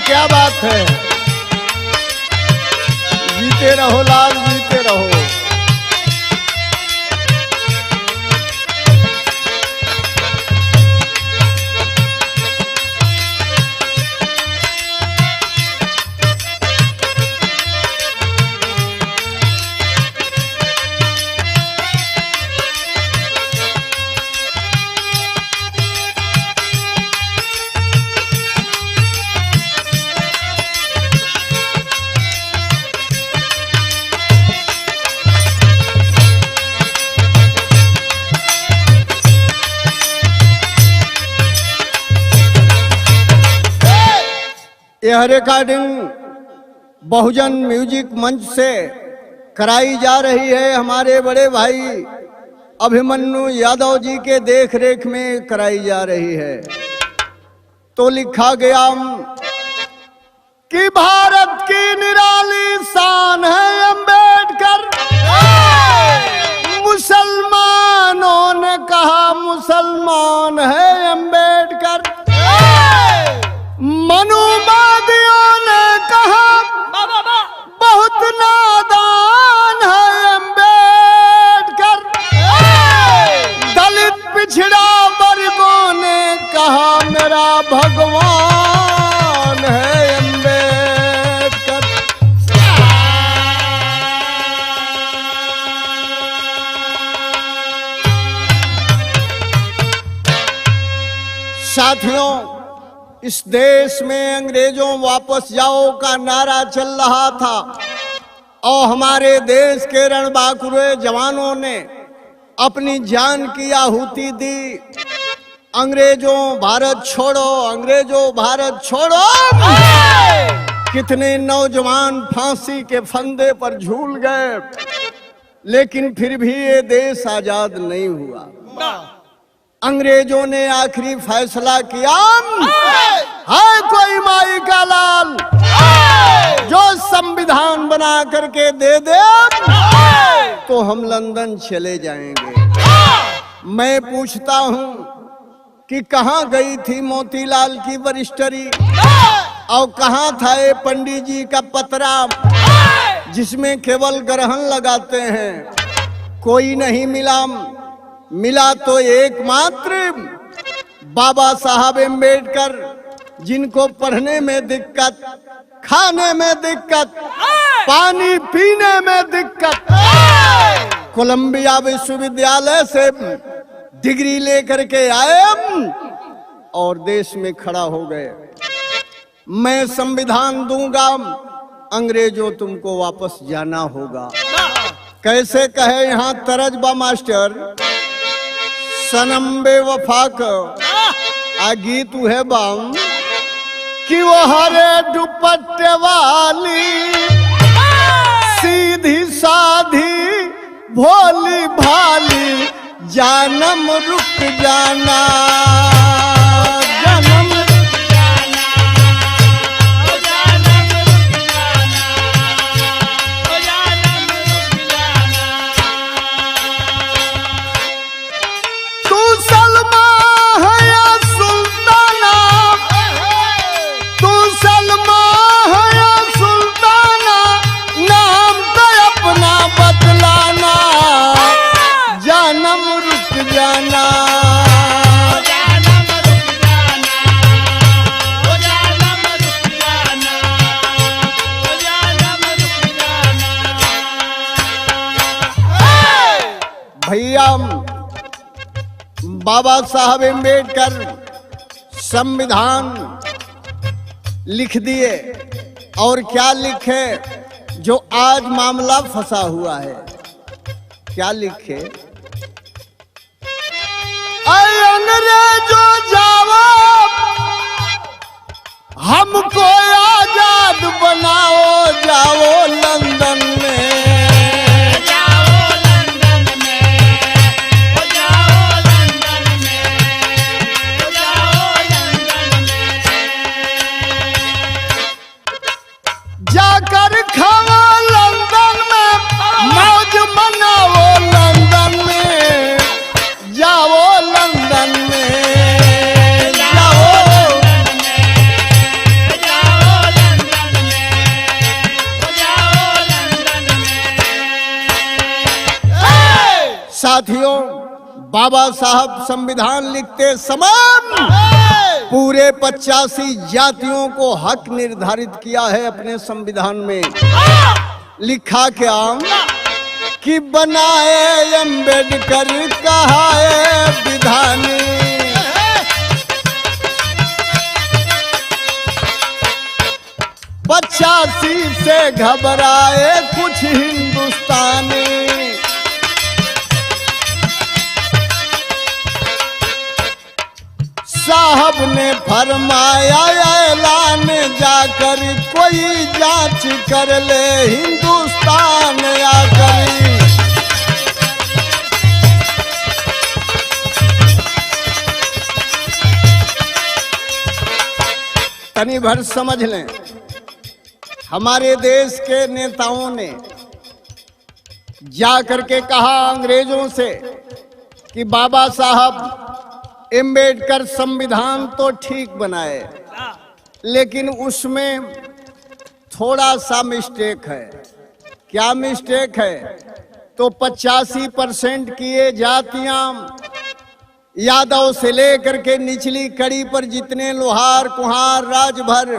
क्या बात है। जीते रहो लाल, जीते रहो। यह रिकॉर्डिंग बहुजन म्यूजिक मंच से कराई जा रही है। हमारे बड़े भाई अभिमन्यु यादव जी के देख रेख में कराई जा रही है। तो लिखा गया कि भारत की निराली शान है अम्बेडकर। मुसलमानों ने कहा मुसलमान है अम्बेडकर। मनुवादियों ने कहा बहुत नादान है अम्बेडकर। दलित पिछड़ा वर्गों ने कहा मेरा भगवान है अम्बेडकर। साथियों, इस देश में अंग्रेजों वापस जाओ का नारा चल रहा था और हमारे देश के रणबांकुरे जवानों ने अपनी जान की आहुति दी। अंग्रेजों भारत छोड़ो, अंग्रेजों भारत छोड़ो। कितने नौजवान फांसी के फंदे पर झूल गए, लेकिन फिर भी ये देश आजाद नहीं हुआ। अंग्रेजों ने आखिरी फैसला किया, है कोई माई का लाल जो संविधान बना करके दे दे तो हम लंदन चले जाएंगे। मैं पूछता हूं कि कहां गई थी मोतीलाल की वरिष्ठरी और कहां था ये पंडित जी का पतरा जिसमें केवल ग्रहण लगाते हैं। कोई नहीं मिला। मिला तो एकमात्र बाबा साहब अम्बेडकर, जिनको पढ़ने में दिक्कत, खाने में दिक्कत, पानी पीने में दिक्कत, कोलंबिया विश्वविद्यालय से डिग्री लेकर के आए और देश में खड़ा हो गए। मैं संविधान दूंगा, अंग्रेजों तुमको वापस जाना होगा। कैसे कहे यहाँ तरजबा मास्टर, सनम बेवफा का आ गीत है बाम कि वो हरे दुपट्टे वाली सीधी साधी भोली भाली जानम रुक जाना, जानम रुक जाना, जानम रुक जाना, जानम रुक जाना। तू सलमा है या सुल्ताना, तू सलमा है या सुल्ताना, नाम तो अपना बदलाना, जानम रुक जाना, जानम रुक जाना, ओ जानम रुक जाना, ओ जानम रुक जाना। भैया बाबा साहब अम्बेडकर संविधान लिख दिए और क्या लिखे, जो आज मामला फंसा हुआ है। क्या लिखे, अंग्रेजों जाओ हमको आजाद बनाओ, जाओ लंदन में, जाओ लंदन में, जाओ लंदन में, जाओ लंदन में, जाकर खाओ लंदन में, मौज मनाओ लंदन में, जाओ लंदन में, जाओ लंदन में, जाओ साथियों, बाबा साहब संविधान लिखते समय पूरे 85 जातियों को हक निर्धारित किया है अपने संविधान में। लिखा क्या कि बनाए अम्बेडकर कहाए विधानी, 85 से घबराए कुछ हिंदुस्तानी। साहब ने फरमाया ऐलान जाकर कोई जांच कर ले हिंदुस्तान आकर। तनी भर समझ लें, हमारे देश के नेताओं ने जा करके कहा अंग्रेजों से कि बाबा साहब अम्बेडकर संविधान तो ठीक बनाए, लेकिन उसमें थोड़ा सा मिस्टेक है। क्या मिस्टेक है? तो 85% की ये जातियां, यादव से लेकर के निचली कड़ी पर जितने लोहार कुम्हार राजभर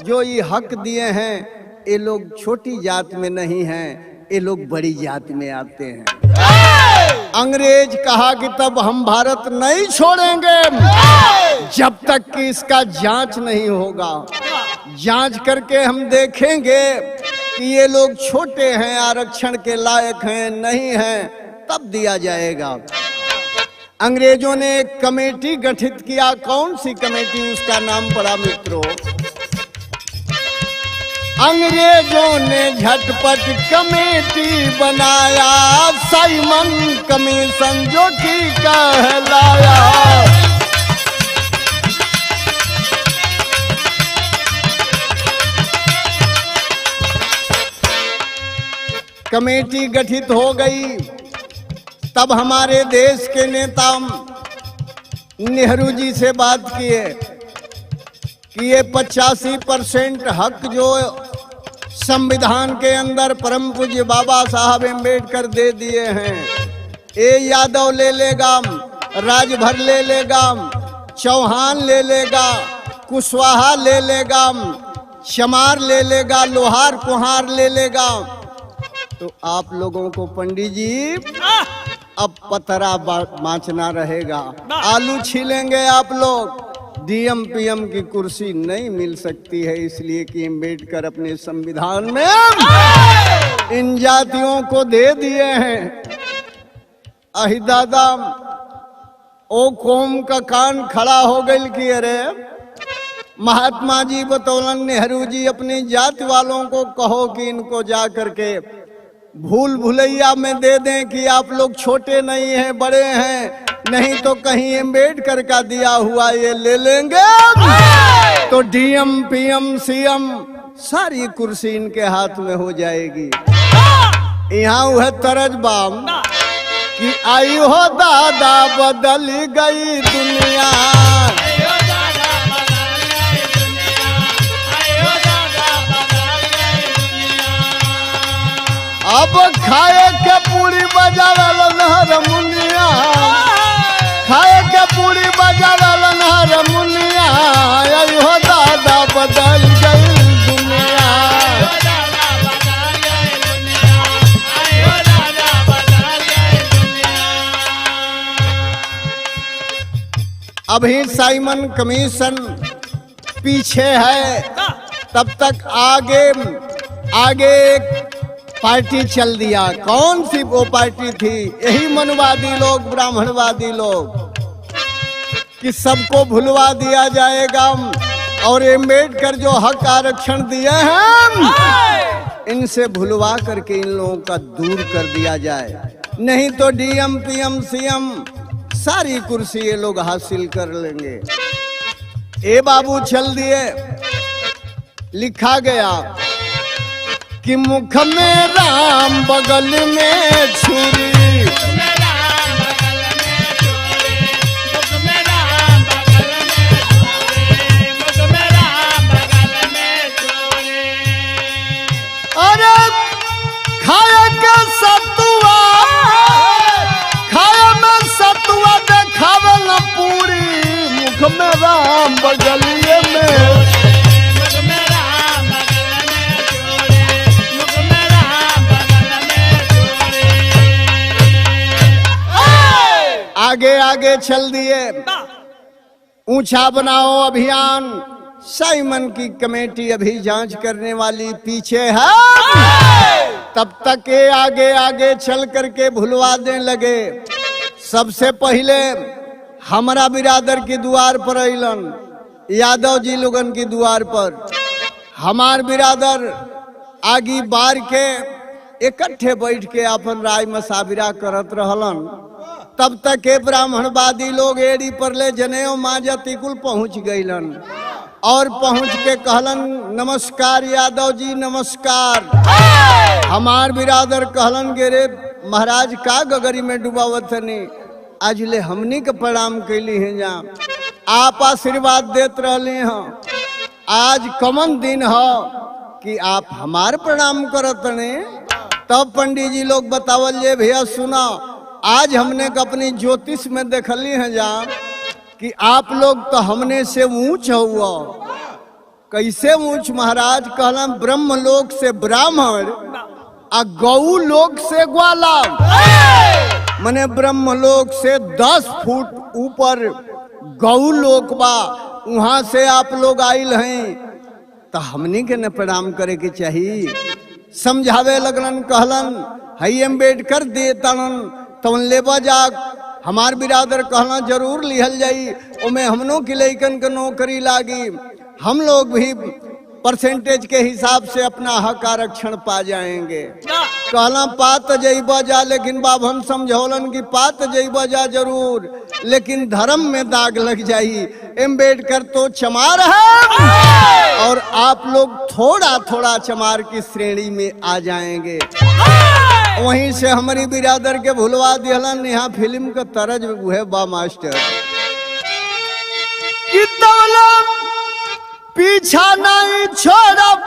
जो ये हक दिए हैं, ये लोग छोटी जात में नहीं हैं, ये लोग बड़ी जात में आते हैं। अंग्रेज कहा कि तब हम भारत नहीं छोड़ेंगे जब तक कि इसका जांच नहीं होगा। जांच करके हम देखेंगे कि ये लोग छोटे हैं, आरक्षण के लायक हैं, नहीं हैं, तब दिया जाएगा। अंग्रेजों ने एक कमेटी गठित किया। कौन सी कमेटी? उसका नाम पड़ा मित्रों, अंग्रेजों ने झटपट कमेटी बनाया, साइमन कमीशन जो कि कहलाया। कमेटी गठित हो गई। तब हमारे देश के नेता नेहरू जी से बात किए कि ये 85% हक जो संविधान के अंदर परम पूज्य बाबा साहब अम्बेडकर दे दिए हैं, ये यादव ले लेगा, राजभर ले लेगा, चौहान ले लेगा, कुशवाहा ले लेगा, चमार ले लेगा, लोहार कुम्हार ले लेगा, तो आप लोगों को पंडित जी अब पतरा बाँचना रहेगा। आलू छीलेंगे आप लोग। डीएम पीएम की कुर्सी नहीं मिल सकती है, इसलिए कि अम्बेडकर अपने संविधान में इन जातियों को दे दिए हैं। अहि दादा, ओ कौम का कान खड़ा हो गई कि अरे महात्मा जी बतौलन नेहरू जी अपनी जाति वालों को कहो कि इनको जा करके भूल भुलैया में दे दें कि आप लोग छोटे नहीं हैं, बड़े हैं, नहीं तो कहीं अम्बेडकर का दिया हुआ ये ले लेंगे तो डीएम पीएम सीएम सारी कुर्सी इनके हाथ में हो जाएगी। यहाँ वह तरज बाम कि आई हो दादा बदल गई दुनिया, अब खाए के पूरी बजावे नहर मुनिया, खाए के पूरी बजावे नहर मुनिया, आई हो दादा बदल गई दुनिया। अभी साइमन कमीशन पीछे है, तब तक आगे एक पार्टी चल दिया। कौन सी वो पार्टी थी? यही मनवादी लोग, ब्राह्मणवादी लोग, कि सबको भुलवा दिया जाएगा और अम्बेडकर जो हक आरक्षण दिए हैं इनसे भुलवा करके इन लोगों का दूर कर दिया जाए, नहीं तो डीएम पीएम सीएम सारी कुर्सी ये लोग हासिल कर लेंगे। ए बाबू चल दिए। लिखा गया कि मुख में राम बगल में छुरी, अरे खाए के सतुआ, राम बगलिए में। आगे आगे चल दिए, ऊंचा बनाओ अभियान, साइमन की कमेटी अभी जांच करने वाली पीछे है। तब तक ये आगे आगे चल करके भुलवा देने लगे। सबसे पहले हमारा बिरादर की द्वार पर अलन, यादव जी लोगन की द्वार पर हमार बिरादर आगी बार के इकट्ठे बैठ के अपन राय मसाविरा करत रहलन। तब तक के ब्राह्मणवादी लोग एड़ी पर ले जनेऊ माजती कुल पहुंच गईलन और पहुंच के कहलन नमस्कार यादव जी नमस्कार। हमार बिरादर कहलन गे रे महाराज का गगरी में डुबावत नहीं, आज ले हमनी के प्रणाम कैली हैं, जा आप आशीर्वाद देत रहले हैं। आज कमन दिन हो कि आप हमार प्रणाम करत ने। तब पंडित जी लोग बतावल जे भैया सुना, आज हमने अपनी ज्योतिष में देखली है जा कि आप लोग तो हमने से ऊंच हुआ। कैसे ऊंच महाराज? कहला ब्रह्म लोक से ब्राह्मण आ गौ लोक से ग्वाला, मने ब्रह्म लोक से 10 फुट ऊपर गौ लोक बा, वहां से आप लोग आइल हैं, तो हमनी के न प्रणाम करे के चाहिए। समझावे लगलन, कहलन हई अम्बेडकर देतन तो लेबा जा। हमार बिरादर कहना जरूर लिहल जाई, उमे हमनों की लइकन के नौकरी लागी, हम लोग भी परसेंटेज के हिसाब से अपना हक आरक्षण पा जाएंगे। कहला पात जइबा जा, लेकिन बाब हम समझौलन कि पात जइबा जा जरूर, लेकिन धर्म में दाग लग जाई। अम्बेडकर तो चमार है और आप लोग थोड़ा थोड़ा चमार की श्रेणी में आ जाएंगे। वहीं से हमारी बिरादर के भुलवा दिहलन। यहाँ फिल्म का तरज है बा मास्टर कि पीछा नहीं छोड़ब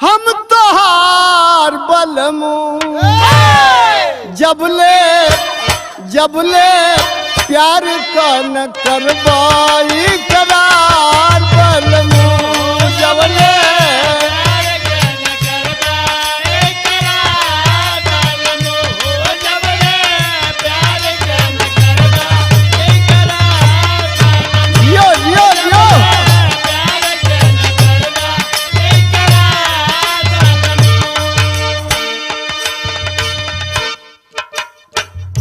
हम तोहार बलमू, जबले प्यार का न करबाई करार बलमू, जबले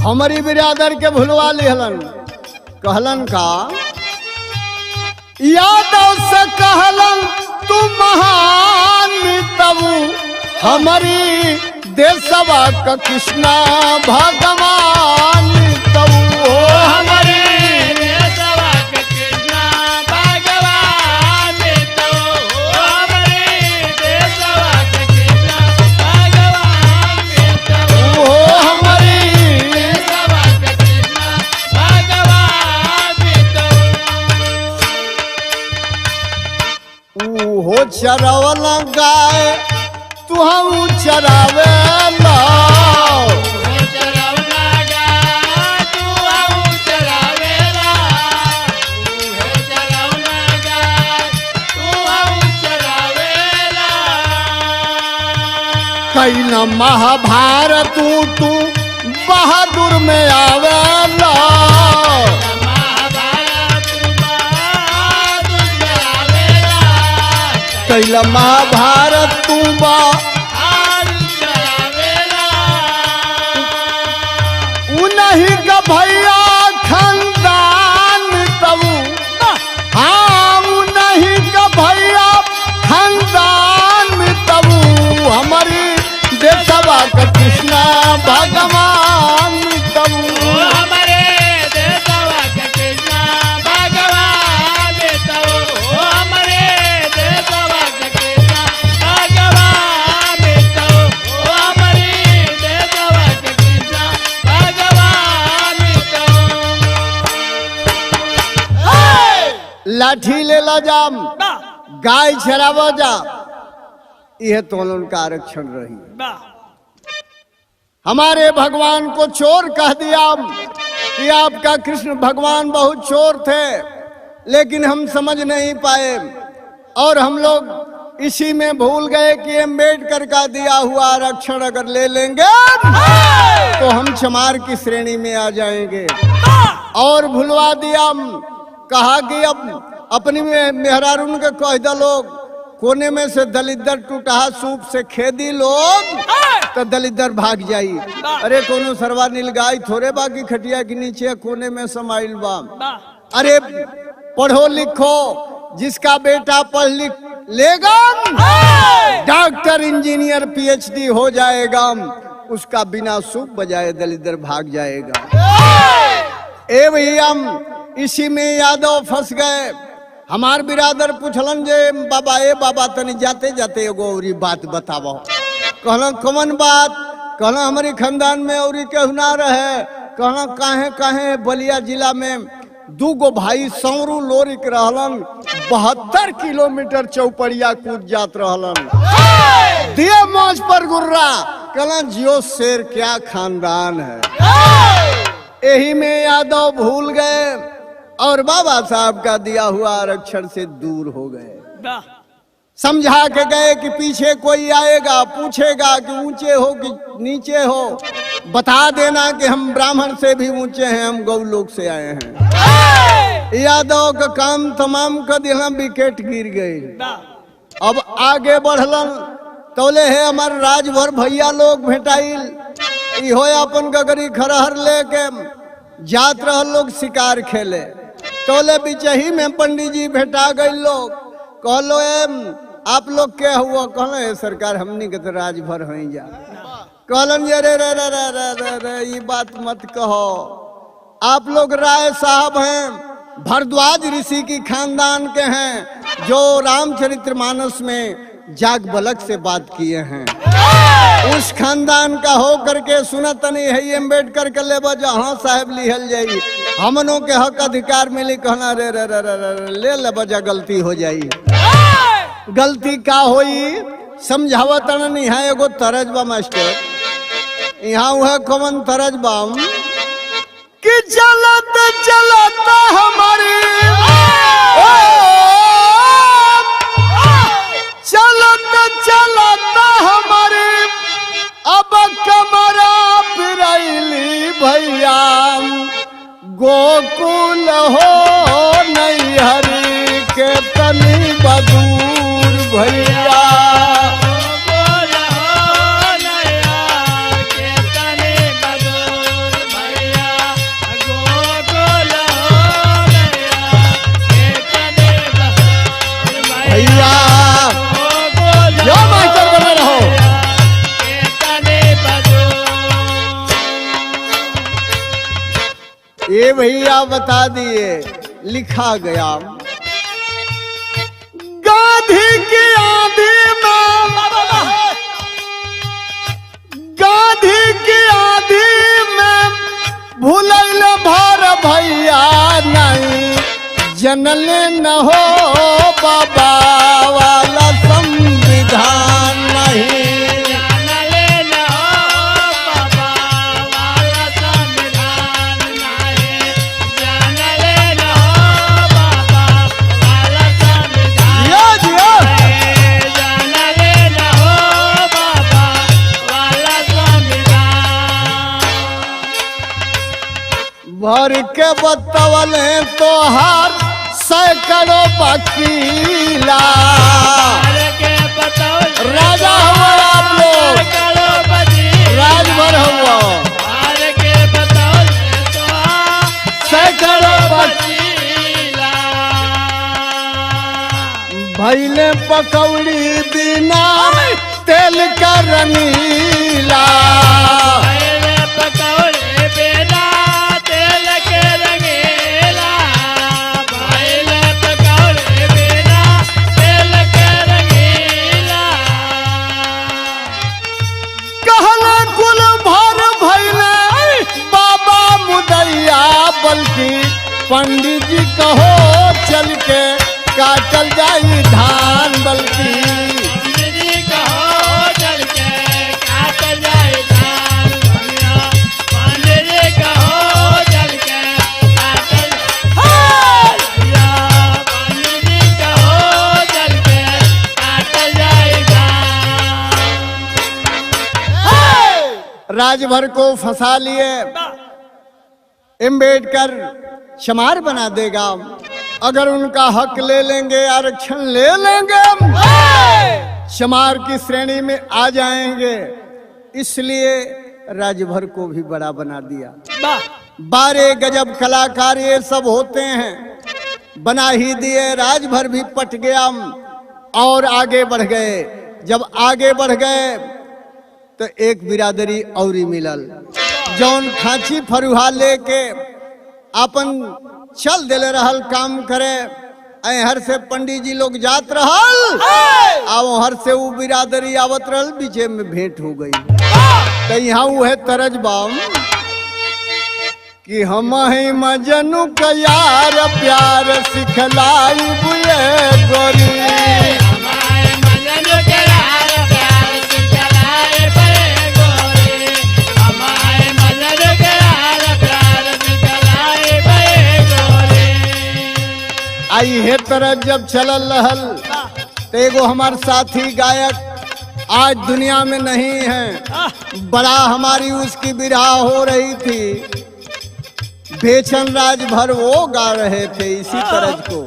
हमारी बिरादर के भुलवा लिहलन। कहलन का यादव से कहलन तू महान तबू, हमारी देशवा का कृष्णा भगवान तबू, हमारी देशवा का कृष्णा भगवान तबू, हमारी देशवा का कृष्णा भगवान तबू, हमारी हो चरावला गाय तू हम चरावे ला, कैला महाभारत तू बहादुर में आवेला, कैला महाभारत तू बा उन्हीं का भैया खानदान तबू, हाँ उन्हीं का भैया खानदान तबू, हमारी देशवा का कृष्णा भगवान तबू, हमारे देशवा का कृष्णा भगवान तबू, हमारे देशवा का कृष्णा भगवान तबू, हमारे देशवा का कृष्णा भगवान तबू। लाठी ले ला जाम, गाय चरावा जा, यह तो उनका आरक्षण रही। हमारे भगवान को चोर कह दिया कि आपका कृष्ण भगवान बहुत चोर थे, लेकिन हम समझ नहीं पाए और हम लोग इसी में भूल गए कि अम्बेडकर का दिया हुआ आरक्षण अगर ले लेंगे तो हम चमार की श्रेणी में आ जाएंगे। और भुलवा दिया, कहा कि अब अपनी मेहरारून के कह दो लोग कोने में से दलिदर टूटा सूप से खेदी लोग तो दलिदर भाग जाई। अरे कोनो सरवा नीलगाय थोड़े बाकी खटिया के नीचे कोने में समाइल बा। अरे पढ़ो लिखो, जिसका बेटा पढ़ लिख लेगा डॉक्टर इंजीनियर पीएचडी हो जाएगा, उसका बिना सूप बजाए दलिदर भाग जाएगा। ए भैया इसी में यादव फंस गए। हमार बिरादर पूछलन जे बाबा ए बाबा तनी जाते जाते एगो औरी बात बतावो। कहला कौन बात? कहला हमारी खानदान में औरी केहू ना रहे। कहला काहे काहे बलिया जिला में दूगो भाई सौरू लोरिक रहलन, 72 किलोमीटर चौपड़िया कूद जात रहलन, दिए मौज पर गुर्रा। कहला जियो शेर क्या खानदान है। यही में यादव भूल गए और बाबा साहब का दिया हुआ आरक्षण से दूर हो गए। समझा के गए कि पीछे कोई आएगा पूछेगा कि ऊंचे हो कि नीचे हो, बता देना कि हम ब्राह्मण से भी ऊंचे हैं, हम गौलोक से आए हैं। यादव का काम तमाम कर दिया, विकेट गिर गई। अब आगे बढ़लन तोले है हमार राजभर भैया लोग भेटाइल, इहो अपन गगरी खरहर लेके जात रह लोग शिकार खेले। तोले बिचही में पंडित जी भेटा गए लोग। कहलो आप लोग क्या हुआ? कहलो सरकार हमनी के तो राजभर हो जा। कहलन ये रे रे रे रे रे रे रे ये बात मत कहो, आप लोग राय साहब हैं, भरद्वाज ऋषि की खानदान के हैं जो रामचरितमानस में जाग बलक से बात किए हैं। उस खानदान का हो करके सुनत नहीं है अम्बेडकर के ले जहाँ साहब लिहल जाई, हमनों के हक अधिकार मिली। कहना रे रे रे रे रे ले ले बजा गलती हो जाई। गलती का होई समझावत नहीं है। एगो तरजबा मास्टर यहाँ वह कौन तरजबा कि चलत चलत हमारी चलत चलत हमारी अब कमरा फिरैली भैया, गोकुल हो नैहरी के तनी बदूर भैया। ये भैया बता दिए, लिखा गया गांधी की आंधी में, गांधी की आंधी में भूलैल भर भैया नहीं, जनले न हो बाबा वाला संविधान नहीं। भर के बतवल तो हार सैकड़ों वकीला, राजा हुआ आप लोग, राजभर हुआ सैकड़ों वकीला, भैले पकौड़ी बिना तेल का रंगीला। बल्कि पंडित जी कहो चल के काटल जाई धान, बल्कि पंडित जी कहो चल के काटल जाई धान, पंडित जी कहो चल के काटल। राजभर को फंसा लिए। अम्बेडकर चमार बना देगा, अगर उनका हक ले लेंगे, आरक्षण ले लेंगे, चमार की श्रेणी में आ जाएंगे। इसलिए राजभर को भी बड़ा बना दिया। 12 गजब कलाकार ये सब होते हैं, बना ही दिए। राजभर भी पट गया और आगे बढ़ गए। जब आगे बढ़ गए तो एक बिरादरी और मिलल, जौन खांची फरुहा लेके अपन चल दिले रहल काम करे। हर से पंडित जी लोग जात रहल, आओ हर से वो बिरादरी आवत रहल, बीचे में भेंट हो गई। तो यहाँ वो है तरज बाम कि हम ही मजनू का यार प्यार सिखलाई बुए गोरी। आई है तरह जब चलल रहल तो एगो हमार साथी गायक आज दुनिया में नहीं है, बड़ा हमारी उसकी विरहा हो रही थी। बेचन राजभर वो गा रहे थे इसी तरह को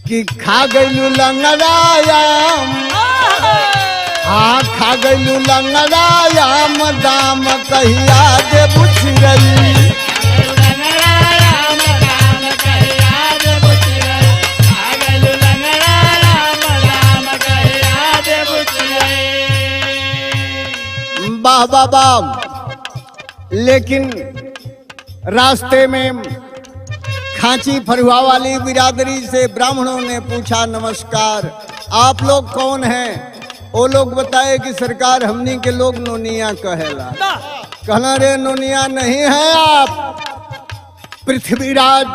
कि खा गईलू लंगड़ायाम, हाँ खा गईलू लंगड़ायाम, दाम कहिया दे बुझ रही। वाह वाह वाह। लेकिन रास्ते में खांची फरुहा वाली बिरादरी से ब्राह्मणों ने पूछा, नमस्कार, आप लोग कौन हैं? वो लोग बताए कि सरकार हमनी के लोग नोनिया कहेला। कहना रे नोनिया नहीं है, आप पृथ्वीराज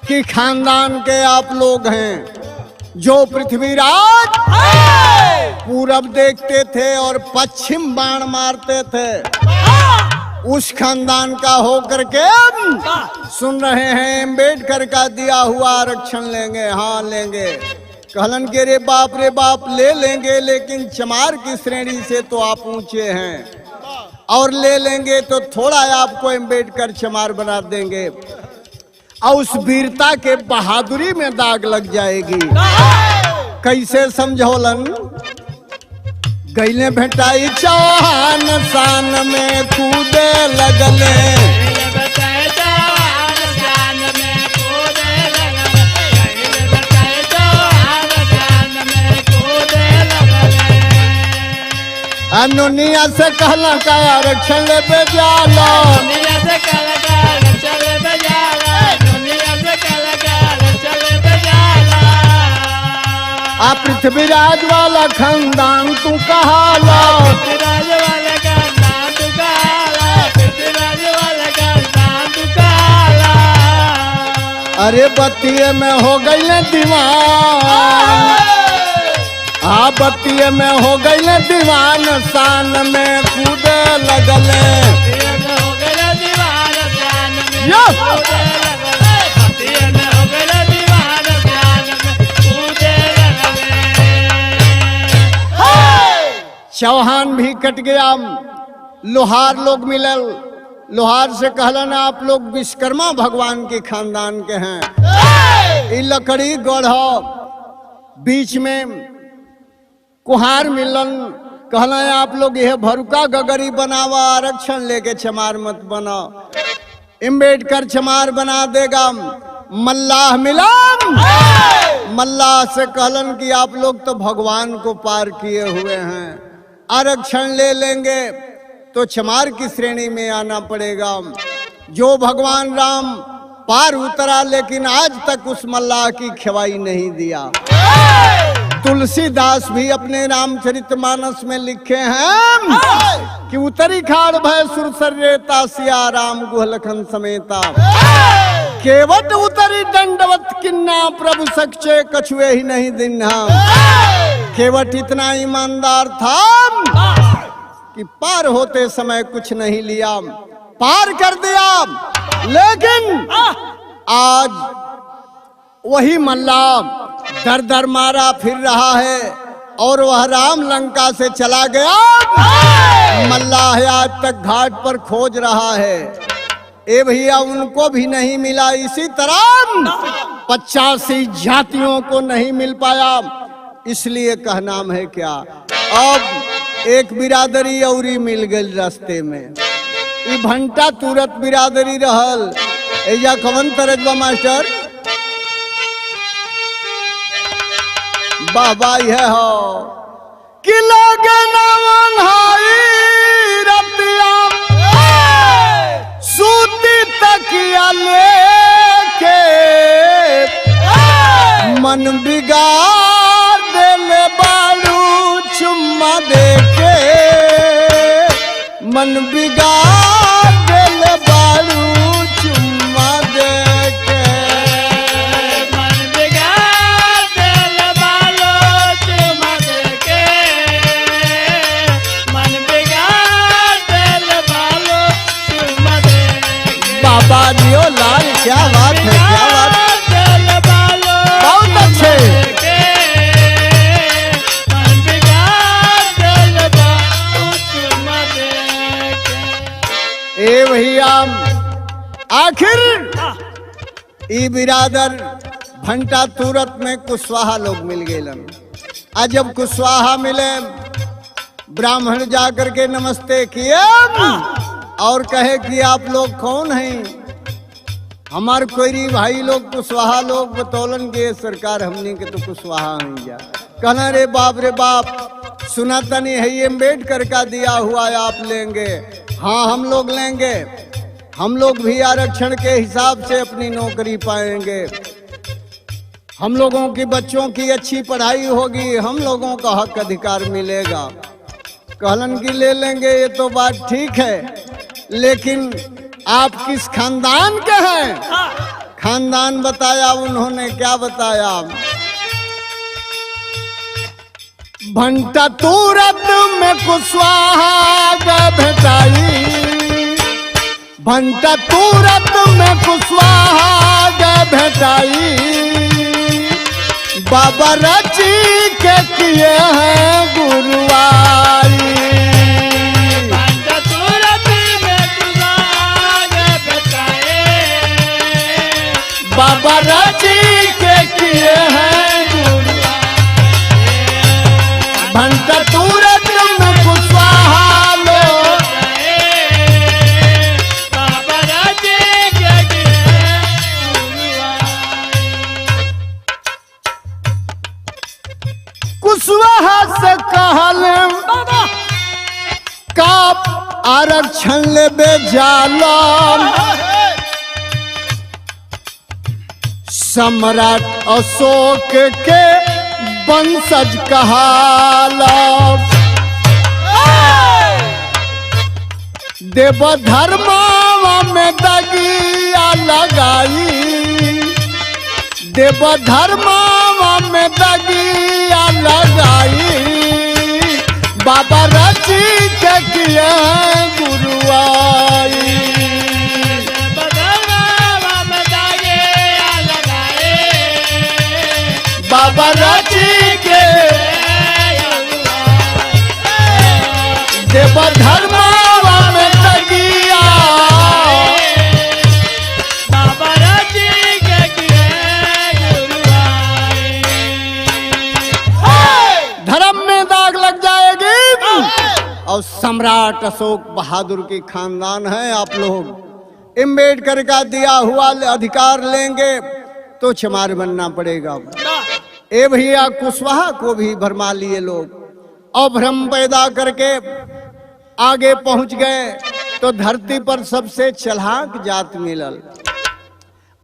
की खानदान के आप लोग हैं। जो पृथ्वीराज पूरब देखते थे और पश्चिम बाण मारते थे, उस खानदान का होकर के सुन रहे हैं अम्बेडकर का दिया हुआ आरक्षण लेंगे। हाँ लेंगे। कहलन के रे बाप ले लेंगे, लेकिन चमार की श्रेणी से तो आप ऊंचे हैं, और ले लेंगे तो थोड़ा आपको अम्बेडकर चमार बना देंगे, और उस वीरता के बहादुरी में दाग लग जाएगी। कैसे समझौलन? गईले भेटाई चौहान शान में कूदे लगले, नोनिया से कहला का आरक्षण ले पे जाला, आ पृथ्वीराज वाला खानदान तू कहाला, अरे बत्तिये में हो गई दीवान, हाँ बत्तिये में हो गई दीवान, शान में कूदे लगले। चौहान भी कट गया, लोहार लोग मिलल। लोहार से कहलन आप लोग विश्वकर्मा भगवान के खानदान के हैं, ये लकड़ी गढ़ो। बीच में कुहार मिलन, कहला आप लोग यह भरुका गगरी बनावा, आरक्षण लेके चमार मत बना। अम्बेडकर चमार बना देगा। मल्लाह मिलन, मल्लाह से कहलन कि आप लोग तो भगवान को पार किए हुए हैं, आरक्षण ले लेंगे तो चमार की श्रेणी में आना पड़ेगा। जो भगवान राम पार उतरा, लेकिन आज तक उस मल्लाह की खवाई नहीं दिया। तुलसीदास भी अपने रामचरितमानस में लिखे हैं कि उतरी खाड़ भय सुरसर रेता, सिया राम गुहलखन समेता, केवट उतरी दंडवत किन्ना, प्रभु सच्चे कछुए ही नहीं दिन्हा। केवट इतना ईमानदार था कि पार होते समय कुछ नहीं लिया, पार कर दिया। लेकिन आज वही मल्लाह दर दर मारा फिर रहा है, और वह राम लंका से चला गया, मल्लाह आज तक घाट पर खोज रहा है। ए भैया उनको भी नहीं मिला। इसी तरह 85 जातियों को नहीं मिल पाया। इसलिए कहनाम है क्या, अब एक बिरादरी औरी मिल गई रास्ते में। ई भंटा तुरत बिरादरी रहल। एजा कवन तरजबा मास्टर बाबा यह हो कि लगे ना वंघाई रतिया सूती तकिया लेके मन बिगाड़ देले बालू चुम्मा देके मन बिगाड़ देले बालू चुम्मा देके मन बिगाड़ देले बालू चुम्मा देके मन बिगाड़ देले बालू चुम्मा देके। बाबा दियो लाल क्या बात है, क्या बात है। देले बालू बहुत अच्छे। मन बिगाड़ देले बालू चुम्मा देके। ए भैया आखिर ई बिरादर भंटा तुरत में कुशवाहा लोग मिल गए। आज जब कुशवाहा मिले ब्राह्मण जाकर के नमस्ते किए और कहे कि आप लोग कौन हैं। हमार कोई भाई लोग कुशवाहा लोग बतौलन के सरकार हमने के तो कुशवाहा हैं जा। कहना रे बाप सुना तनी है ये अम्बेडकर का दिया हुआ आप लेंगे। हाँ हम लोग लेंगे। हम लोग भी आरक्षण के हिसाब से अपनी नौकरी पाएंगे। हम लोगों की बच्चों की अच्छी पढ़ाई होगी। हम लोगों का हक अधिकार मिलेगा। कहलन की ले लेंगे, ये तो बात ठीक है, लेकिन आप किस खानदान के हैं। खानदान बताया उन्होंने। क्या बताया, भंटा तुरत में कुशवाहा भेटाई। भंटा तुरत में कुशवाहा भेटाई। बाबा रची के किए हैं गुरुवाई। भंटा तुरत में कुशवाहा भेटाई। बाबा रची के किए हैं गुरुवाई। भंटा तुरत में कुशवाहा लो। बाबा राजे के कुशवाहा से कहल का आरक्षण लेबे जाला। सम्राट अशोक के वंशज कहाला। देव धर्मावा में दगिया लगाई। देव धर्मावा में दगिया लगाई। बाबा रची के किए गुरुआई। बाबा रची के देव धर्मावा में दगिया। बाबा राजे के गुरुआई। धर्म में दाग लग जाएगी। और सम्राट अशोक बहादुर की खानदान है आप लोग। अम्बेडकर का दिया हुआ अधिकार लेंगे तो चमार बनना पड़ेगा। ए भैया कुशवाहा को भी भरमा लिए लोग और भ्रम पैदा करके आगे पहुंच गए तो धरती पर सबसे चलाक जात मिलल।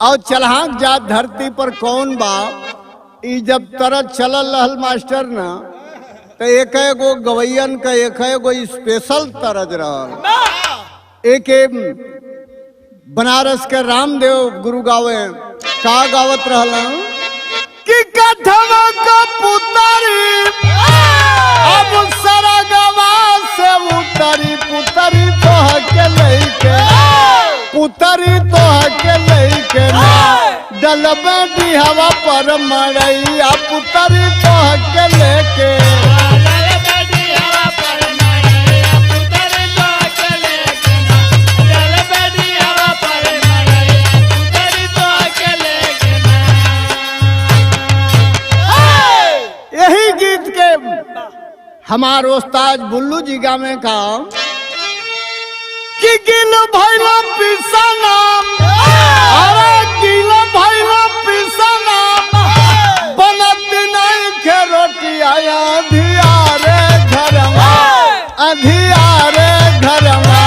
और चलाक जात धरती पर कौन बा। ई जब तरह चलल रहल मास्टर ना तो एक गो गवैयन का एक गो स्पेशल तरज रहल। एक बनारस के रामदेव गुरु गावे का गावत रहल कि कथवा का पुतरी अब सरगवा से उतरी। पुतरी तो के लेके पुतरी तो के लेके डलबे हवा पर मरैया। पुतरी तो के लेके हवा पर हमार उस्ताद बुल्लू जी गावे का कि गिल भैला पिसना, अरे गिल भैला पिसना, बनत नहीं के रोटी आया अधियारे घरमा, अधियारे घरमा,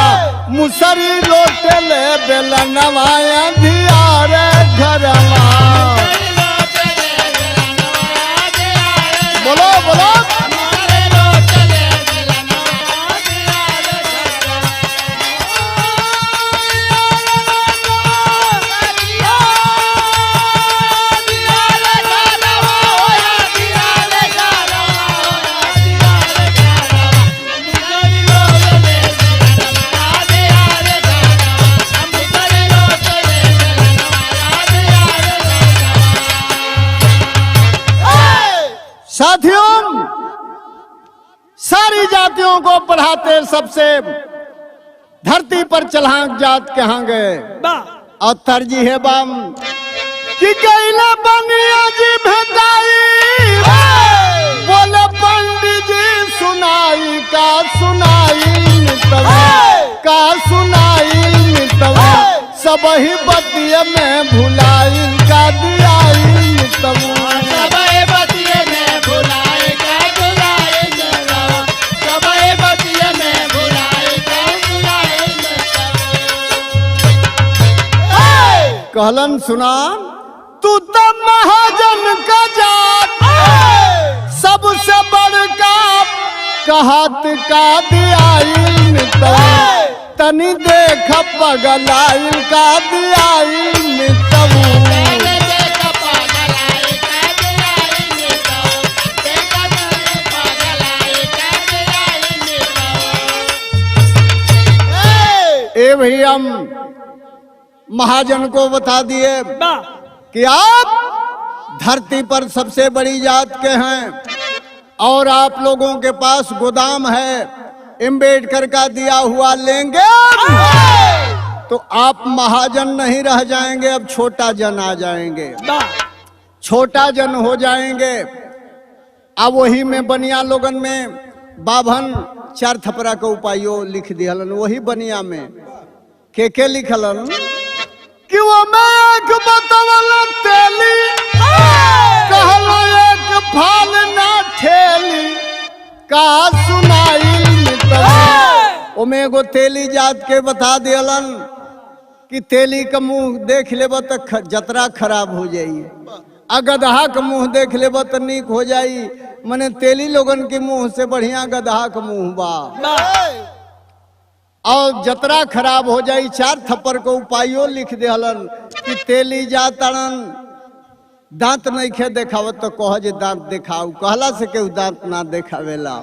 मुसरी लोटे ले बेलनवा अधियारे घरमा। बोलो बोलो। साथियों, सारी जातियों को पढ़ाते सबसे धरती पर चलाक जात कहाँ गए और तरजी है बम कि कैला बनिया जी भेटाई, बोले पंडित जी सुनाई का सुनाई मितवा, का सुनाई मितवा, सब ही बतिया में भुलाई का दियाई मितवा। कहलन सुना तू तो महाजन का जात, सबसे बड़का कहत का दियाई मितवा, तनी देख पगलाई का दियाई मितवा। ए भैया महाजन को बता दिए कि आप धरती पर सबसे बड़ी जात के हैं और आप लोगों के पास गोदाम है, अम्बेडकर का दिया हुआ लेंगे तो आप महाजन नहीं रह जाएंगे, अब छोटा जन आ जाएंगे, छोटा जन हो जाएंगे। अब वही में बनिया लोगन में बाभन चार थपरा का उपायो लिख दिहलन, वही बनिया में के लिखलन कि वो मैं एक बतवला तेली, कहलो एक फाल ना ठेली, का सुनाई मितवा। ओमे एगो तेली जात के बता दियलन कि तेली का मुंह देख लेब तो जतरा खराब हो जाई, आ गदहा का मुंह देख लेब तो नीक हो जाई। मने तेली लोगन के मुंह से बढ़िया गदहा का मुंह बा और जतरा खराब हो जाई। चार थप्पड़ को उपायो लिख देहलन कि तेली जातड़न दांत नहीं खे देखावत तो कह जे दांत देखाऊ, कहला से केहू दांत ना देखावेला।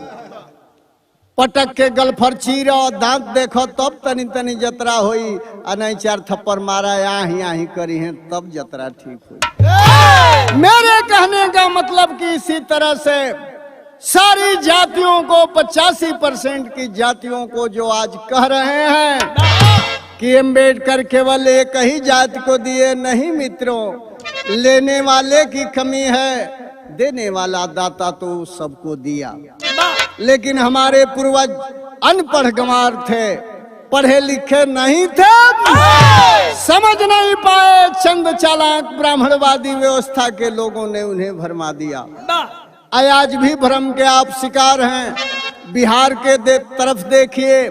पटक के गलफर चीरो दांत देखो तब तनी तनी जतरा होई, आ नहीं चार थप्पड़ मारा आही करी है तब जतरा ठीक हुई। मेरे कहने का मतलब कि इसी तरह से सारी जातियों को 85% की जातियों को जो आज कह रहे हैं कि अम्बेडकर केवल एक ही जाति को दिए, नहीं मित्रों, लेने वाले की कमी है, देने वाला दाता तो सबको दिया। लेकिन हमारे पूर्वज अनपढ़ गंवार थे, पढ़े लिखे नहीं थे, समझ नहीं पाए, चंद चालाक ब्राह्मणवादी व्यवस्था के लोगों ने उन्हें भरमा दिया। आज भी भ्रम के आप शिकार हैं। बिहार के तरफ देखिए,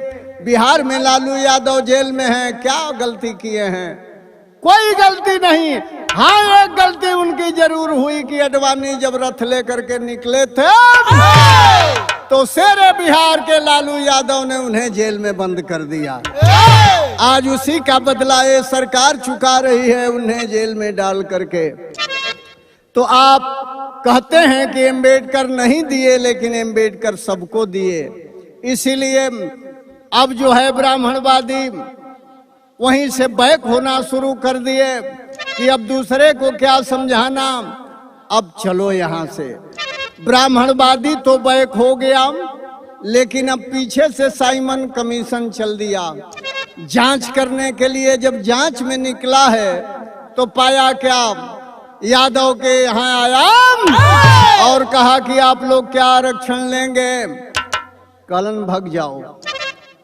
बिहार में लालू यादव जेल में हैं, क्या गलती किए हैं? कोई गलती नहीं। हाँ, एक गलती उनकी जरूर हुई कि अडवाणी जब रथ लेकर के निकले थे तो शेरे बिहार के लालू यादव ने उन्हें जेल में बंद कर दिया। आज उसी का बदला ये सरकार चुका रही है, उन्हें जेल में डाल करके। तो आप कहते हैं कि अम्बेडकर नहीं दिए, लेकिन अम्बेडकर सबको दिए। इसीलिए अब जो है ब्राह्मणवादी वहीं से बैक होना शुरू कर दिए कि अब दूसरे को क्या समझाना, अब चलो यहाँ से। ब्राह्मणवादी तो बैक हो गया, लेकिन अब पीछे से साइमन कमीशन चल दिया जांच करने के लिए। जब जांच में निकला है तो पाया क्या, यादव के यहाँ आया और कहा कि आप लोग क्या आरक्षण लेंगे, कलन भग जाओ,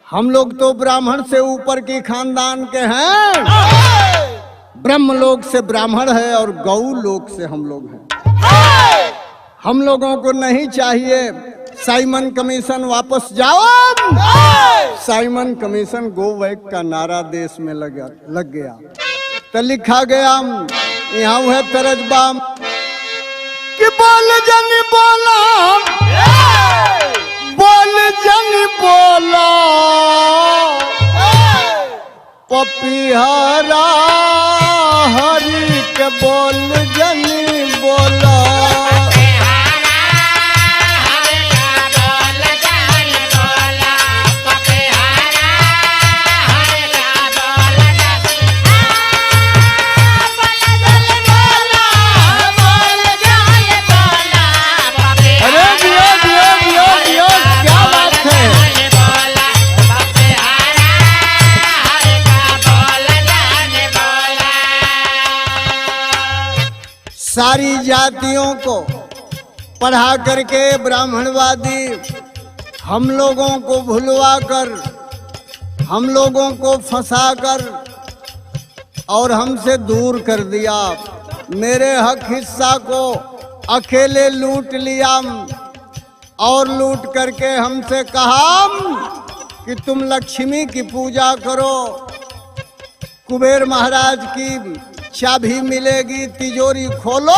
हम लोग तो ब्राह्मण से ऊपर की खानदान के हैं, ब्रह्मलोक से ब्राह्मण है और गौ लोक से हम लोग हैं। हम लोगों को नहीं चाहिए साइमन कमीशन, वापस जाओ। साइमन कमीशन गो बैक का नारा देश में लग गया। तो लिखा गया यहाँ है तरजबा कि बोल जन बोला, बोल जन बोला, पपिहरा हरि के बोल जन बोला। सारी जातियों को पढ़ा करके ब्राह्मणवादी हम लोगों को भुलवा कर, हम लोगों को फंसा कर और हमसे दूर कर दिया। मेरे हक हिस्सा को अकेले लूट लिया और लूट करके हमसे कहा कि तुम लक्ष्मी की पूजा करो, कुबेर महाराज की चाबी मिलेगी, तिजोरी खोलो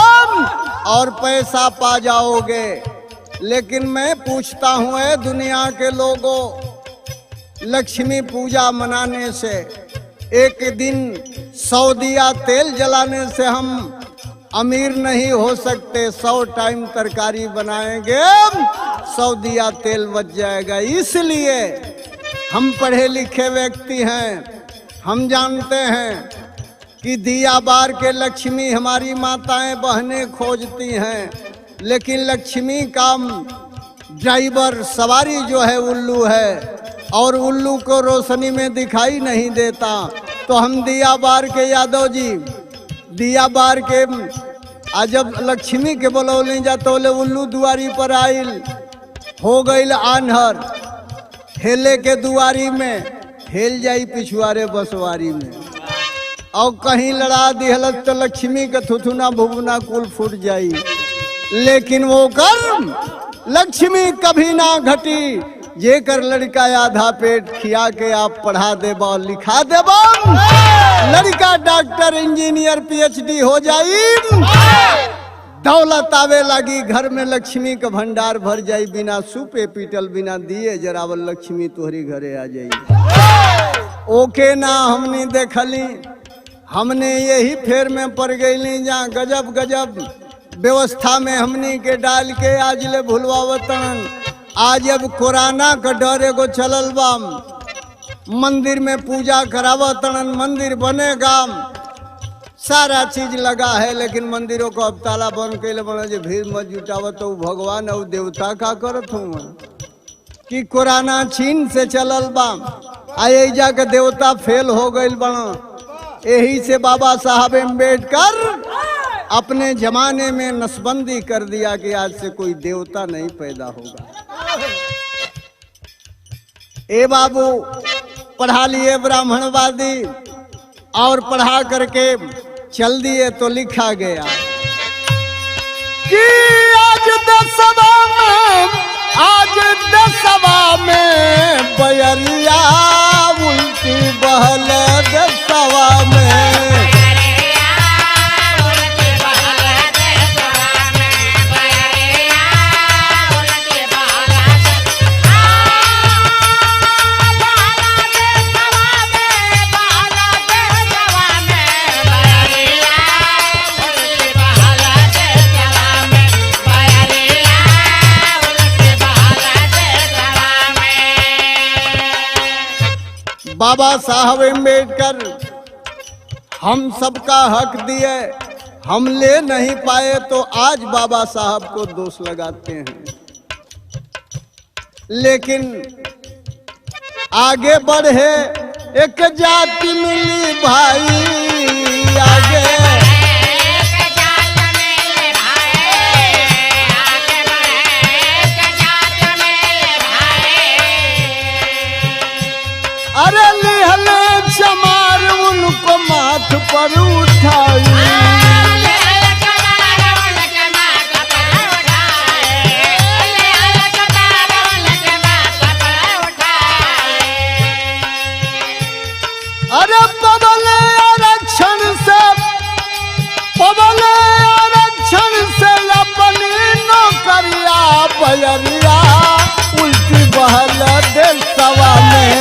और पैसा पा जाओगे। लेकिन मैं पूछता हूँ ए दुनिया के लोगों, लक्ष्मी पूजा मनाने से, एक दिन 100 दिया तेल जलाने से हम अमीर नहीं हो सकते। 100 टाइम तरकारी बनाएंगे 100 दिया तेल बच जाएगा। इसलिए हम पढ़े लिखे व्यक्ति हैं, हम जानते हैं कि दिया बार के लक्ष्मी हमारी माताएं बहनें खोजती हैं, लेकिन लक्ष्मी का ड्राइवर सवारी जो है उल्लू है और उल्लू को रोशनी में दिखाई नहीं देता। तो हम दिया बार के यादव जी, दिया बार के जब लक्ष्मी के बोलौली जाते उल्लू दुआरी पर आइल, हो गईल आन्हर, हेले के दुआरी में हेल जाई पिछुआरे बसवारी में, और कहीं लड़ा दिहलत तो लक्ष्मी के थुथुना भुवना कुल फूट जाई। लेकिन वो कर लक्ष्मी कभी ना घटी, ये कर लड़का आधा पेट खिया के आप पढ़ा देबा लिखा देबा, लड़का डॉक्टर इंजीनियर पीएचडी हो जाई, दौलत आवे लगी, घर में लक्ष्मी का भंडार भर जाई, बिना सूपे पीटल बिना दिए जरावल लक्ष्मी तोहरी घरे आ जाई। ओके ना हमने देखली, हमने यही फेर में पड़ गई जहाँ गजब गजब व्यवस्था में हमनी के डाल के आज ले भूलवावतन। आज अब कोरोना का डर एगो चलल बा, मंदिर में पूजा करावतन, मंदिर बनेगा, सारा चीज लगा है, लेकिन मंदिरों को अब ताला बंद कैले बना जो भीड़ मत जुटावत। तो भगवान और देवता का करत हूँ कि कोरोना चीन से चलल बा, आई जाके देवता फेल हो गई बना। यही से बाबा साहब अम्बेडकर अपने जमाने में नसबंदी कर दिया कि आज से कोई देवता नहीं पैदा होगा। ए बाबू पढ़ा लिए ब्राह्मणवादी और पढ़ा करके चल दिए तो लिखा गया कि आज दसवा में बयरिया उल्टी बहल दसवा में। बाबा साहब अम्बेडकर हम सबका हक दिए, हम ले नहीं पाए तो आज बाबा साहब को दोष लगाते हैं। लेकिन आगे बढ़े एक जाति मिली भाई, आगे अरे लिहले चमार उनको माथ पर उठाई। अरे पबले आरक्षण से अपनी नौकरिया बयरिया उल्टी बहल देशवा में।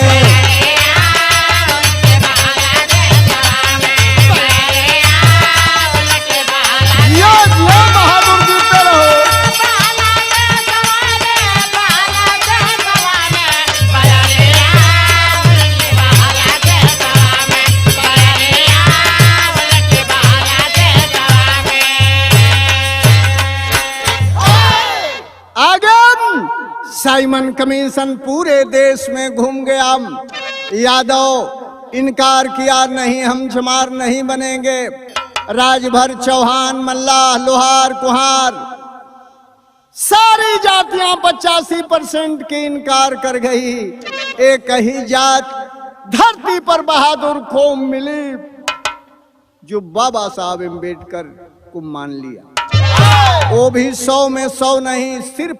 यो बहादुर जीते रहो। साइमन कमीशन पूरे देश में घूम गया। यादव इनकार किया, नहीं हम चमार नहीं बनेंगे। राजभर चौहान, मल्लाह, लोहार, कुहार सारी जातियां 85% की इनकार कर गई। एक ही जात धरती पर बहादुर कौम मिली जो बाबा साहब अम्बेडकर को मान लिया। वो भी 100 में 100 नहीं, सिर्फ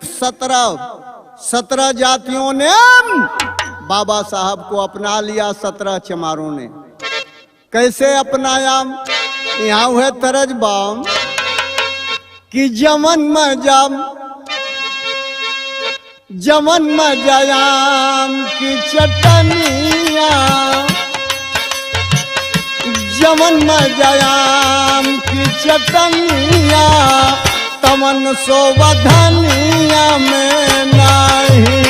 17 जातियों ने बाबा साहब को अपना लिया। 17 चमारों ने कैसे अपनाया? यहाँ हुए तरज बाम कि जमन में जयाम की चटनिया, जमन में जयाम की चटनिया, तमन सोवधनिया में नहीं।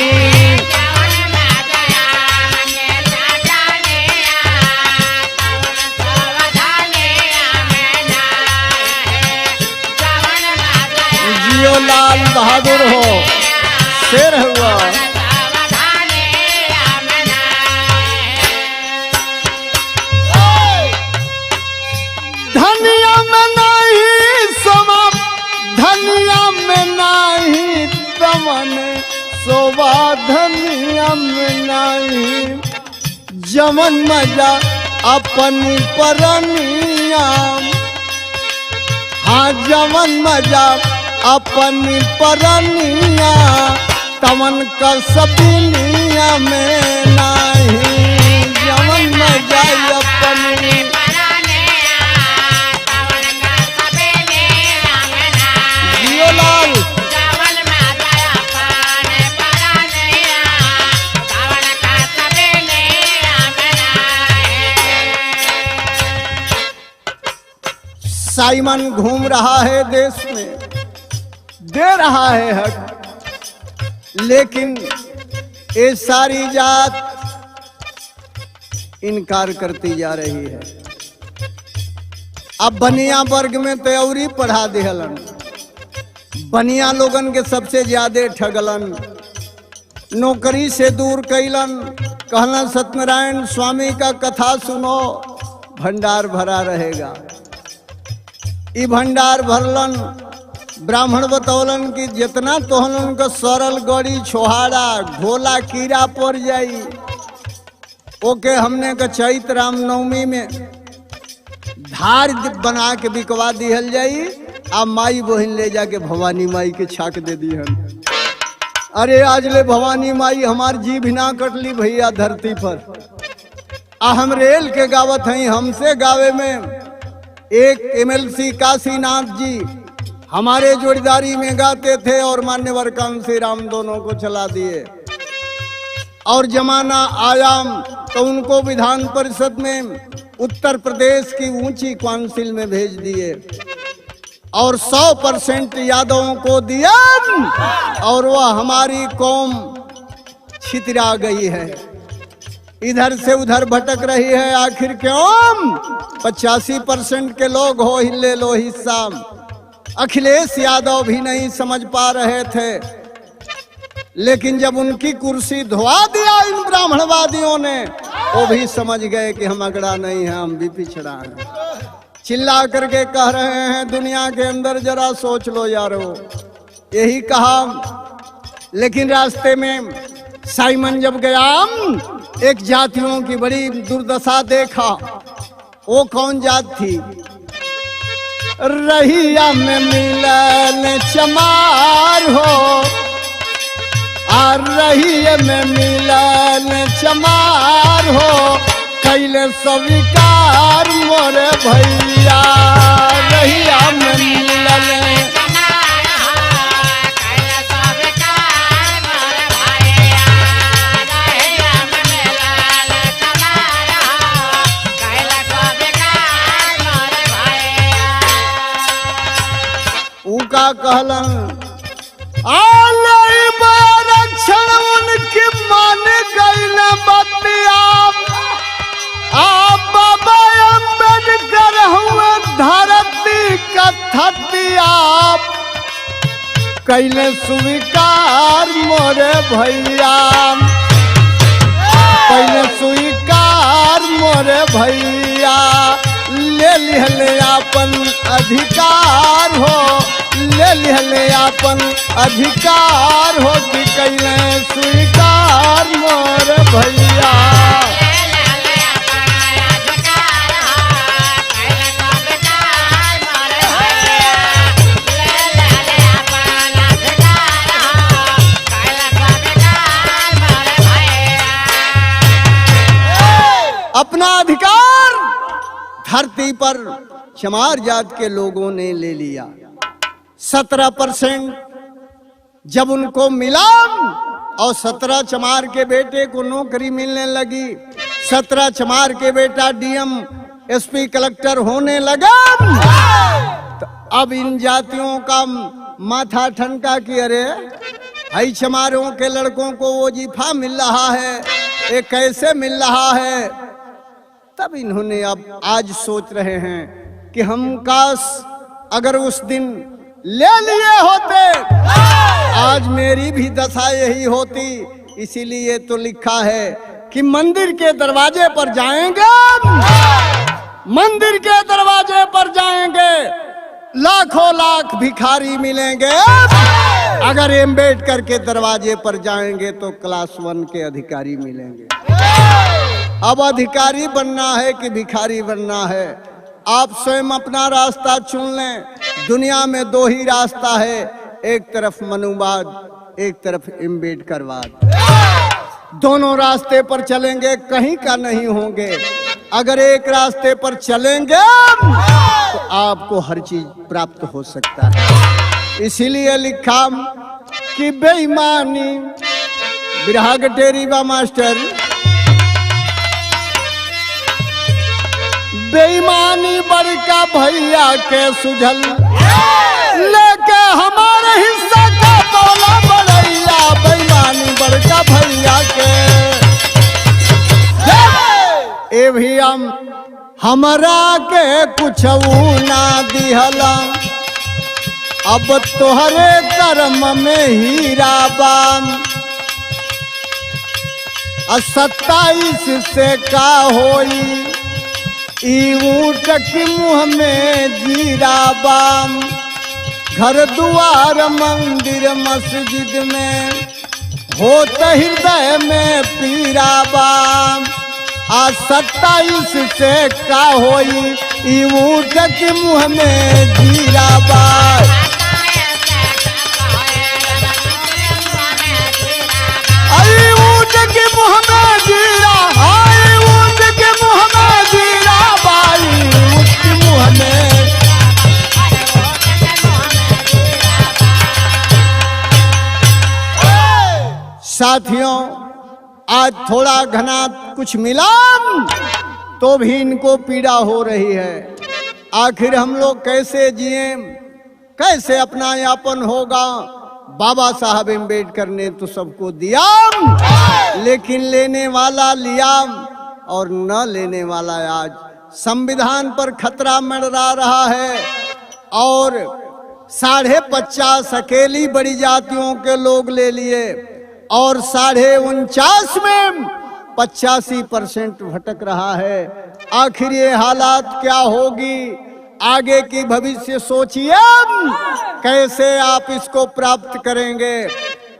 जियो लाल बहादुर हो, शेर हुआ। धनिया में नहीं समा, धनिया में नहीं तमन शोभा, धनिया में नहीं जमन मजा अपनी परनिया। हाँ जमन मजा अपनी परनिया, तमन का सपनिया में नहीं। जमन मजा अपनी साइमन घूम रहा है देश में, दे रहा है हक, लेकिन ये सारी जात इनकार करती जा रही है। अब बनिया वर्ग में तो और ही पढ़ा दिहलन, बनिया लोगन के सबसे ज्यादा ठगलन, नौकरी से दूर कैलन। कहना सत्यनारायण स्वामी का कथा सुनो, भंडार भरा रहेगा। ई भंडार भरलन, ब्राह्मण बतौलन कि जितना तोहन का सरल गड़ी छोहाड़ा घोला कीड़ा पड़ जाई, ओके हमने का चैत रामनवमी में धार बना के बिकवा दिहल जाई। आ माई बहन ले जाके भवानी माई के छाक दे दिहन। अरे आज ले भवानी माई हमार जीभ ना कटली भैया धरती पर। आ हम रेल के गावत हैं, हमसे गावे में एक MLC काशीनाथ जी हमारे जोड़ीदारी में गाते थे और मान्यवर कांसी राम दोनों को चला दिए। और जमाना आया तो उनको विधान परिषद में उत्तर प्रदेश की ऊंची काउंसिल में भेज दिए और 100% यादवों को दिया और वह हमारी कौम छितरा गई है, इधर से उधर भटक रही है। आखिर क्यों? 85% के लोग हो, ले लो हिस्सा। अखिलेश यादव भी नहीं समझ पा रहे थे, लेकिन जब उनकी कुर्सी धुआ दिया इन ब्राह्मणवादियों ने, वो भी समझ गए कि हम अगड़ा नहीं हैं, हम भी पिछड़ा हैं। चिल्ला करके कह रहे हैं दुनिया के अंदर जरा सोच लो यारो, यही कहा। लेकिन रास्ते में साइमन जब गया एक जातियों की बड़ी दुर्दशा देखा। वो कौन जात थी? रहिया में मिलन चमार हो, और रहिया में मिलन चमार हो, कैले स्वीकार मोरे भैया। रहिया में मिलन का कहलन आरक्षण उनकी मान गई न बतिया। आप बाबा अम्बेडकर हुए धरती का थतिया, कैले स्वीकार मोरे भैया। कैले स्वीकार मोरे भैया, ले लिहले अपन अधिकार हो, ले लिहले अपन अधिकार हो, कि कैले स्वीकार मोर भैया। अपना अधिकार धरती पर चमार जात के लोगों ने ले लिया। 17% जब उनको मिला और 17 चमार के बेटे को नौकरी मिलने लगी, 17 चमार के बेटा डीएम एसपी कलेक्टर होने लगा, तो अब इन जातियों का माथा ठनका कि अरे हई चमारों के लड़कों को वो वजीफा मिल रहा है, ये कैसे मिल रहा है। तब इन्होंने अब आज सोच रहे हैं कि हम काश अगर उस दिन ले लिए होते, आज मेरी भी दशा यही होती। इसीलिए तो लिखा है कि मंदिर के दरवाजे पर जाएंगे, मंदिर के दरवाजे पर जाएंगे, लाखों लाख भिखारी मिलेंगे। अगर अम्बेडकर के दरवाजे पर जाएंगे तो क्लास 1 के अधिकारी मिलेंगे। अब अधिकारी बनना है कि भिखारी बनना है, आप स्वयं अपना रास्ता चुन लें। दुनिया में 2 ही रास्ता है, एक तरफ मनुवाद, एक तरफ अम्बेडकरवाद। दोनों रास्ते पर चलेंगे, कहीं का नहीं होंगे। अगर एक रास्ते पर चलेंगे तो आपको हर चीज प्राप्त हो सकता है। इसीलिए लिखा कि बेईमानी बिरहा गटेरी बा मास्टर, बेईमानी बड़का भैया के सुझल, लेके हमारे हिस्सा का तोला बड़ैया। बेईमानी बड़का भैया के ए भी हमरा के कुछ ना दिहला, अब तोहरे कर्म में हीरा बाम। 27 से का होई, ऊँट के मुँह में जीरा बाम। घर द्वार मंदिर मस्जिद में होत हृदय में पीरा बाम। 27 से का होई, ऊँट के मुँह में जीरा बाम। ऊँट के मुँह में जीरा, ऊँट के मुँह में जीरा बाई, ऊँट के मुँह में। साथियों, आज थोड़ा घना कुछ मिला तो भी इनको पीड़ा हो रही है। आखिर हम लोग कैसे जिए, कैसे अपना यापन होगा। बाबा साहब अम्बेडकर ने तो सबको दिया, लेकिन लेने वाला लिया और न लेने वाला आज संविधान पर खतरा मंडरा रहा है। और 50.5 अकेली बड़ी जातियों के लोग ले लिए और 49.5 में 85% भटक रहा है। आखिर ये हालात क्या होगी, आगे की भविष्य सोचिए, कैसे आप इसको प्राप्त करेंगे।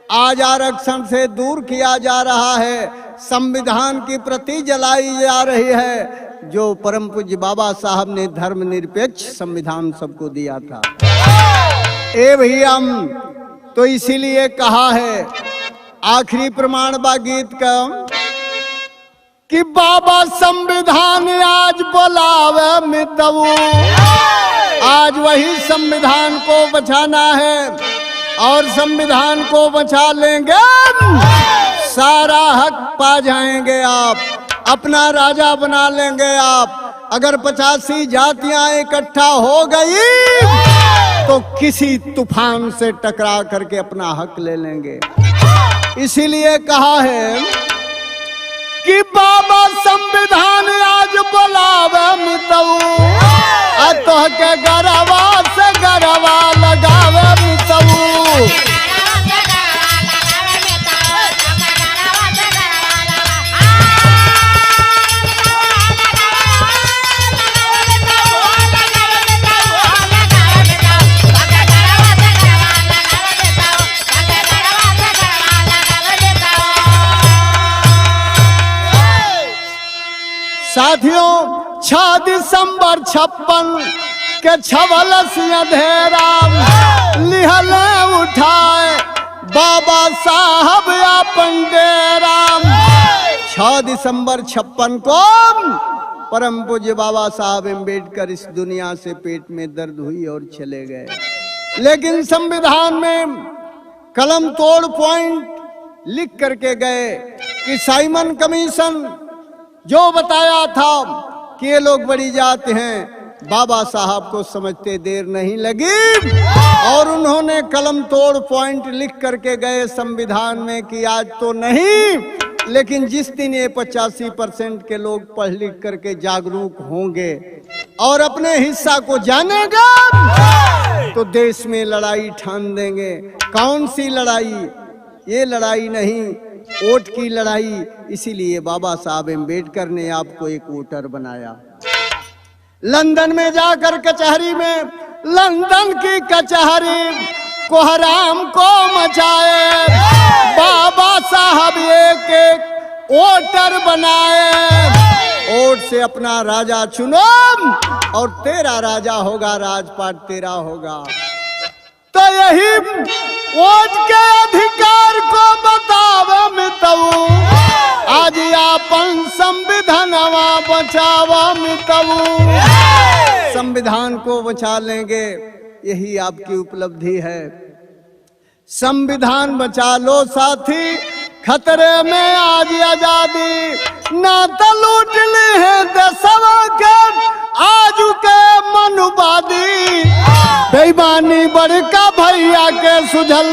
आज आरक्षण से दूर किया जा रहा है, संविधान की प्रति जलाई जा रही है, जो परम पूज्य बाबा साहब ने धर्मनिरपेक्ष संविधान सबको दिया था। ए भैया, तो इसीलिए कहा है आखिरी प्रमाण बा गीत का कि बाबा संविधान आज बुलावे मितऊ, आज वही संविधान को बचाना है और संविधान को बचा लेंगे सारा हक पा जाएंगे आप, अपना राजा बना लेंगे आप। अगर 85 जातियां इकट्ठा हो गई तो किसी तूफान से टकरा करके अपना हक ले लेंगे। इसीलिए कहा है कि बाबा संविधान आज बुलावे मितऊ, अतः के गरवा से गरवा लगावे मितऊ। साथियों, 6 दिसंबर 56 के छवलस अंधेरा लिहल उठाए बाबा साहब अपन डेरा। 6 दिसंबर 56 को परम पूज्य बाबा साहब अम्बेडकर इस दुनिया से पेट में दर्द हुई और चले गए। लेकिन संविधान में कलम तोड़ पॉइंट लिख करके गए कि साइमन कमीशन जो बताया था कि ये लोग बड़ी जाति हैं, बाबा साहब को समझते देर नहीं लगी और उन्होंने कलम तोड़ पॉइंट लिख करके गए संविधान में कि आज तो नहीं, लेकिन जिस दिन ये 85% के लोग पढ़ लिख करके जागरूक होंगे और अपने हिस्सा को जानेगा तो देश में लड़ाई ठान देंगे। कौन सी लड़ाई? ये लड़ाई नहीं, वोट की लड़ाई। इसीलिए बाबा साहब अम्बेडकर ने आपको एक वोटर बनाया। लंदन में जाकर कचहरी में, लंदन की कचहरी को हराम को मचाए, बाबा साहब एक एक वोटर बनाए। वोट से अपना राजा चुनो और तेरा राजा होगा, राजपाट तेरा होगा। तो यही वोट के अधिकार को बतावे मितऊ, आज आपन संविधानवा बचावा मितऊ। संविधान को बचा लेंगे, यही आपकी उपलब्धि है। संविधान बचा लो साथी, खतरे में आज आजादी, ना तो लूट ली है दसवा के आज के मनुवादी। बेईमानी बड़का भैया के सुझल,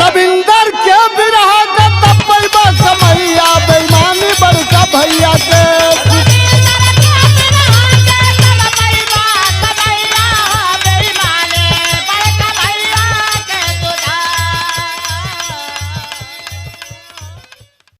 रविंदर के बिरहा का तपैबा समैया, बेईमानी बड़का भैया के